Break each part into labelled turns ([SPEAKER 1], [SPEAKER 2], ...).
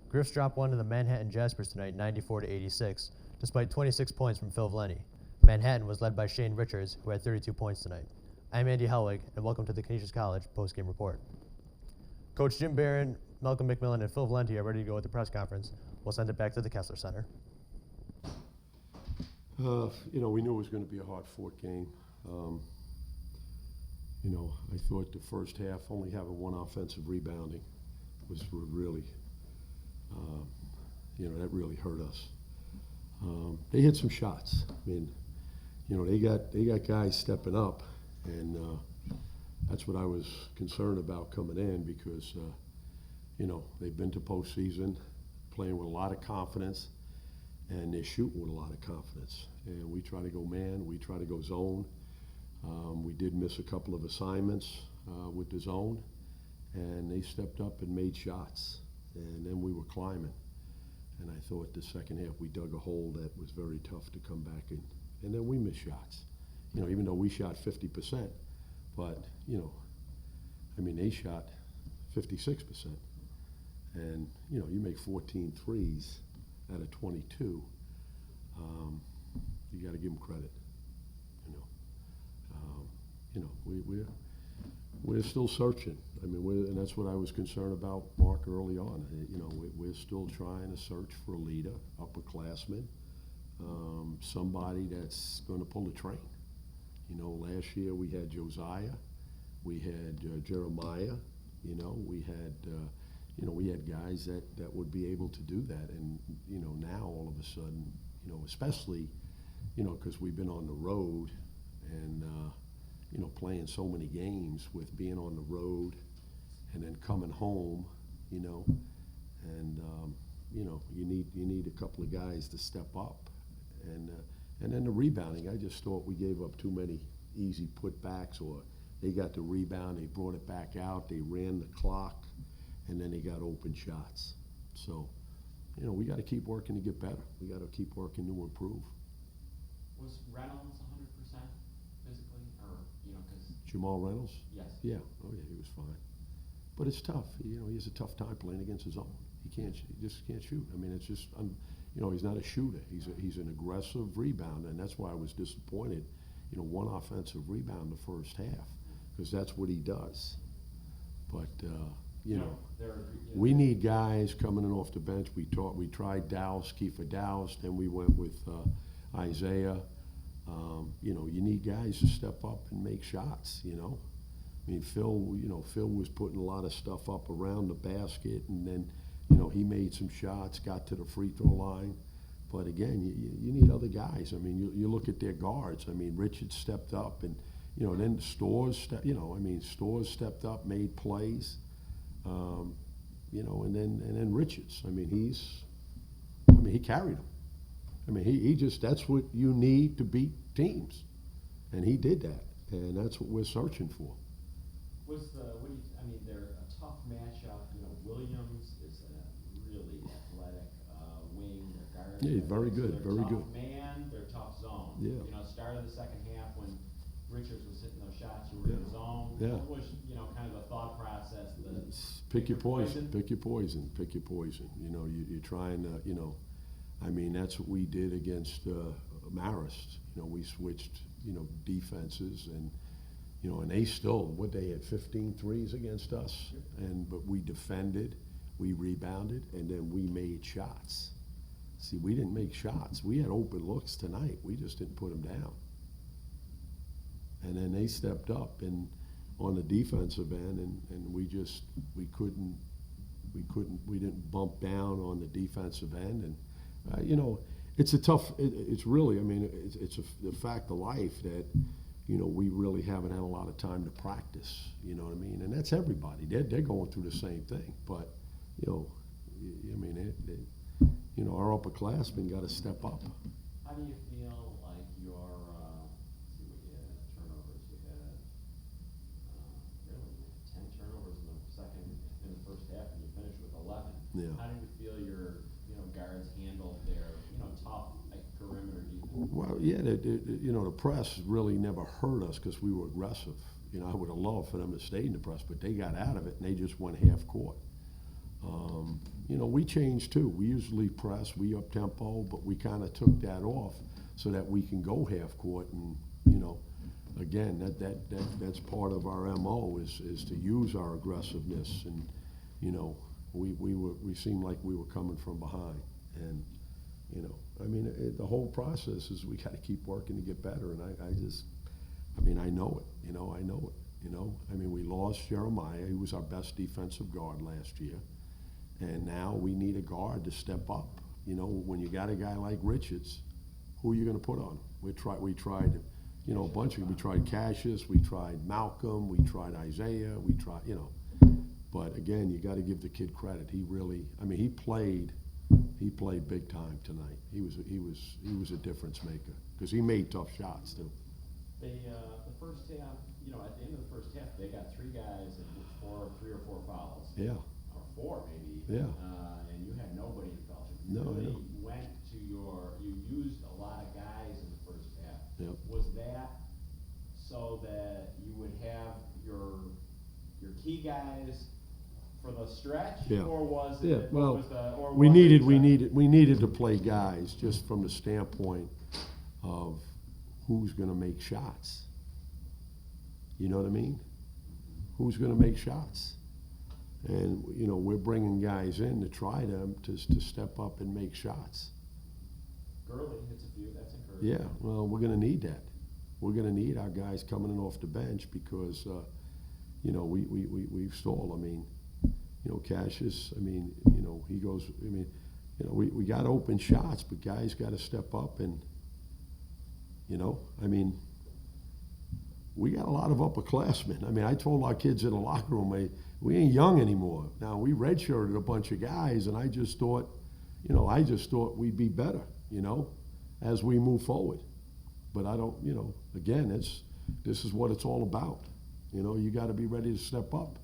[SPEAKER 1] Griffs dropped one to the Manhattan Jaspers tonight 94-86, despite 26 points from Phil Valenti. Manhattan was led by Shane Richards, who had 32 points tonight. I'm Andy Helwig, and welcome to the Canisius College postgame report. Coach Jim Barron, Malcolm McMillan, and Phil Valenti are ready to go at the press conference. We'll send it back to the Kessler Center.
[SPEAKER 2] We knew it was going to be a hard-fought game. I thought the first half, only having one offensive rebounding was really, that really hurt us. They hit some shots. I mean, they got guys stepping up, and that's what I was concerned about coming in because, they've been to postseason, playing with a lot of confidence, and they're shooting with a lot of confidence. And we try to go man, we try to go zone. We did miss a couple of assignments with the zone, and they stepped up and made shots. And then we were climbing. And I thought the second half we dug a hole that was very tough to come back in. And then we missed shots. Even though we shot 50%, but, they shot 56%. And, you make 14 threes out of 22. You got to give them credit. We're still searching. And that's what I was concerned about, Mark, early on. We're still trying to search for a leader, upperclassman, somebody that's going to pull the train. Last year we had Josiah, we had Jeremiah. We had guys that would be able to do that. And now all of a sudden, especially, because we've been on the road and. Playing so many games with being on the road and then coming home, and you need a couple of guys to step up, and then the rebounding. I just thought we gave up too many easy putbacks, or they got the rebound, they brought it back out, they ran the clock, and then they got open shots. So, we got to keep working to get better. We got to keep working to improve.
[SPEAKER 3] Was Reynolds 100% physically, or because
[SPEAKER 2] Jamal Reynolds?
[SPEAKER 3] Yes.
[SPEAKER 2] Yeah. Oh yeah, he was fine. But it's tough. He has a tough time playing against his own. He just can't shoot. It's just he's not a shooter. He's an aggressive rebounder, and that's why I was disappointed. One offensive rebound the first half, because that's what he does. But we need guys coming in off the bench. We tried Dowse, Kiefer Dowse, then we went with Isaiah. You need guys to step up and make shots. Phil was putting a lot of stuff up around the basket, and then he made some shots, got to the free throw line. But again, you need other guys. You look at their guards. Richard stepped up, and then Stores Stores stepped up, made plays. And then Richards. He carried them. He just, that's what you need to beat teams. And he did that. And that's what we're searching for.
[SPEAKER 3] They're a tough matchup. Williams is a really athletic wing. Their guard.
[SPEAKER 2] Yeah, he's very good,
[SPEAKER 3] They're
[SPEAKER 2] very
[SPEAKER 3] tough
[SPEAKER 2] good.
[SPEAKER 3] Man, they're tough zone.
[SPEAKER 2] Yeah.
[SPEAKER 3] Start of the second half when Richards was hitting those shots, you were in the zone.
[SPEAKER 2] Yeah.
[SPEAKER 3] What was, kind of the thought process?
[SPEAKER 2] Pick your poison. Pick your poison. Pick your poison. You're trying to, that's what we did against Marist. We switched, defenses, and they still, they had 15 threes against us, but we defended, we rebounded, and then we made shots. See, we didn't make shots. We had open looks tonight. We just didn't put them down. And then they stepped up and on the defensive end, and we didn't bump down on the defensive end, and it's a tough. It's really, it's a fact of life that we really haven't had a lot of time to practice. And that's everybody. They're going through the same thing, but our upperclassmen got to step up.
[SPEAKER 3] How do you feel like your turnovers? We had really 10 turnovers in the first half, and you finished with 11.
[SPEAKER 2] Yeah.
[SPEAKER 3] How do you feel your guards handled their tough perimeter defense?
[SPEAKER 2] Well, yeah, the press really never hurt us because we were aggressive. I would have loved for them to stay in the press, but they got out of it and they just went half court. we changed too. We usually press, we up tempo, but we kind of took that off so that we can go half court. And again, that's part of our MO is to use our aggressiveness. And we seemed like we were coming from behind. And the whole process is we got to keep working to get better. And I know it. I know it. We lost Jeremiah. He was our best defensive guard last year. And now we need a guard to step up. When you got a guy like Richards, who are you going to put on? We tried, a bunch of. We tried Canisius, we tried Malcolm, we tried Isaiah, we tried, But again, you got to give the kid credit. He really, he played big time tonight. He was a difference maker because he made tough shots too.
[SPEAKER 3] The first half, at the end of the first half, they got 3 guys and 3 or 4 fouls.
[SPEAKER 2] Yeah.
[SPEAKER 3] Or 4 maybe.
[SPEAKER 2] Yeah.
[SPEAKER 3] And you had nobody in foul.
[SPEAKER 2] No, I know.
[SPEAKER 3] You used a lot of guys in the first half.
[SPEAKER 2] Yep.
[SPEAKER 3] Was that so that you would have your key guys for the stretch?
[SPEAKER 2] Yeah.
[SPEAKER 3] Or was it?
[SPEAKER 2] Yeah. Well,
[SPEAKER 3] was the, or
[SPEAKER 2] we
[SPEAKER 3] was
[SPEAKER 2] needed to play guys just from the standpoint of who's going to make shots. You know what I mean? Who's going to make shots? And, we're bringing guys in to try them to step up and make shots.
[SPEAKER 3] Gurley hits a few, that's encouraging.
[SPEAKER 2] Yeah, well, we're going to need that. We're going to need our guys coming in off the bench because, we've stalled. Cassius, he goes, we got open shots, but guys got to step up and, we got a lot of upperclassmen. I told our kids in the locker room, we ain't young anymore. Now, we redshirted a bunch of guys, and I just thought we'd be better, as we move forward. But I don't, again, this is what it's all about. You got to be ready to step up.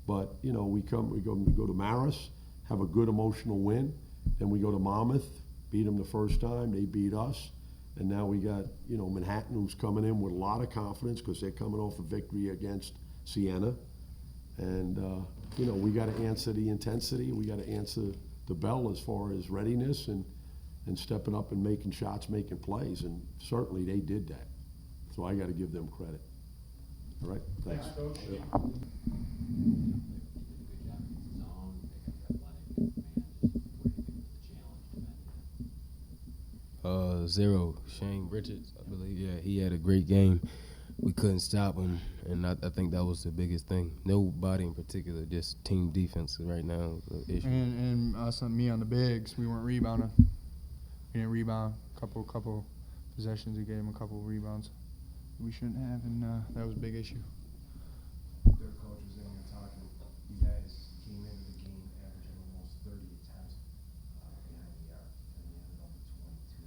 [SPEAKER 2] But, we go to Marist, have a good emotional win. Then we go to Monmouth, beat them the first time. They beat us. And now we got, Manhattan, who's coming in with a lot of confidence because they're coming off a victory against Siena. And, we got to answer the intensity. We got to answer the bell as far as readiness and stepping up and making shots, making plays. And certainly they did that. So I got to give them credit. All right? Thanks.
[SPEAKER 3] Coach.
[SPEAKER 2] Yeah.
[SPEAKER 4] Zero. Shane Richards, I believe. Yeah, he had a great game. We couldn't stop him, and I think that was the biggest thing. Nobody in particular, just team defense right now is the issue.
[SPEAKER 5] And us and me on the bigs, we weren't rebounding. We didn't rebound. Couple possessions, we gave him a couple of rebounds we shouldn't have, and that was a big issue.
[SPEAKER 6] Their coach was in here talking. You guys came into the game averaging almost 30 attempts behind the arc, and they ended up with 22.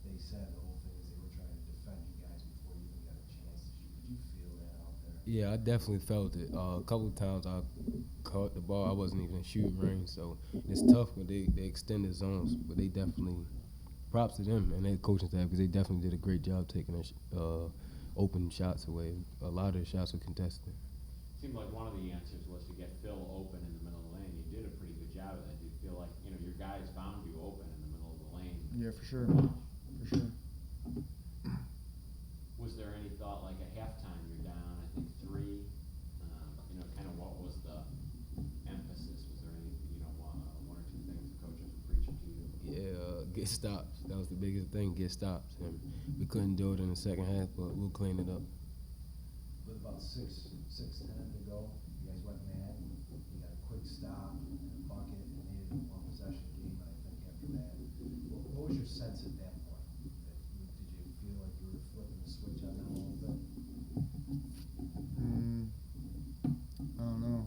[SPEAKER 6] They said the whole thing is they were trying to defend you guys before you even got a chance to shoot. Did you feel that out there?
[SPEAKER 4] Yeah, I definitely felt it. A couple of times I caught the ball. I wasn't even in shooting range, so it's tough when they extended zones, but they definitely props to them and their coaching staff because they definitely did a great job taking open shots away. A lot of their shots were contested.
[SPEAKER 3] Seemed like one of the answers was to get Phil open in the middle of the lane. You did a pretty good job of that. Do you feel like your guys found you open in the middle of the lane?
[SPEAKER 5] Yeah, for sure. For sure.
[SPEAKER 3] Was there any thought like at halftime you're down, I think 3? Kind of what was the emphasis? Was there any, one or two things the coaches were preaching to you?
[SPEAKER 4] Yeah, get stops. That was the biggest thing, get stops. And we couldn't do it in the second half, but we'll clean it up.
[SPEAKER 6] With about 6:10 to go, you guys went mad. You got a quick stop and a bucket and made it a one-possession game, I think, after that. What was your sense at that point? Did you feel like you were flipping the switch on them a little bit?
[SPEAKER 5] I don't know.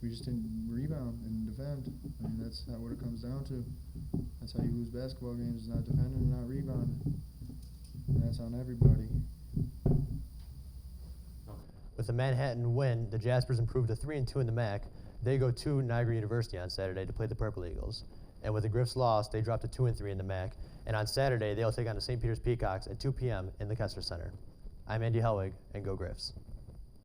[SPEAKER 5] We just didn't rebound and defend. That's not what it comes down to. That's how you lose basketball games, is not defending and not rebounding. And that's on everybody.
[SPEAKER 1] With the Manhattan win, the Jaspers improved to 3-2 in the MAC. They go to Niagara University on Saturday to play the Purple Eagles. And with the Griffs loss, they dropped to 2-3 in the MAC. And on Saturday, they'll take on the St. Peter's Peacocks at 2 p.m. in the Kessler Center. I'm Andy Helwig, and go Griffs.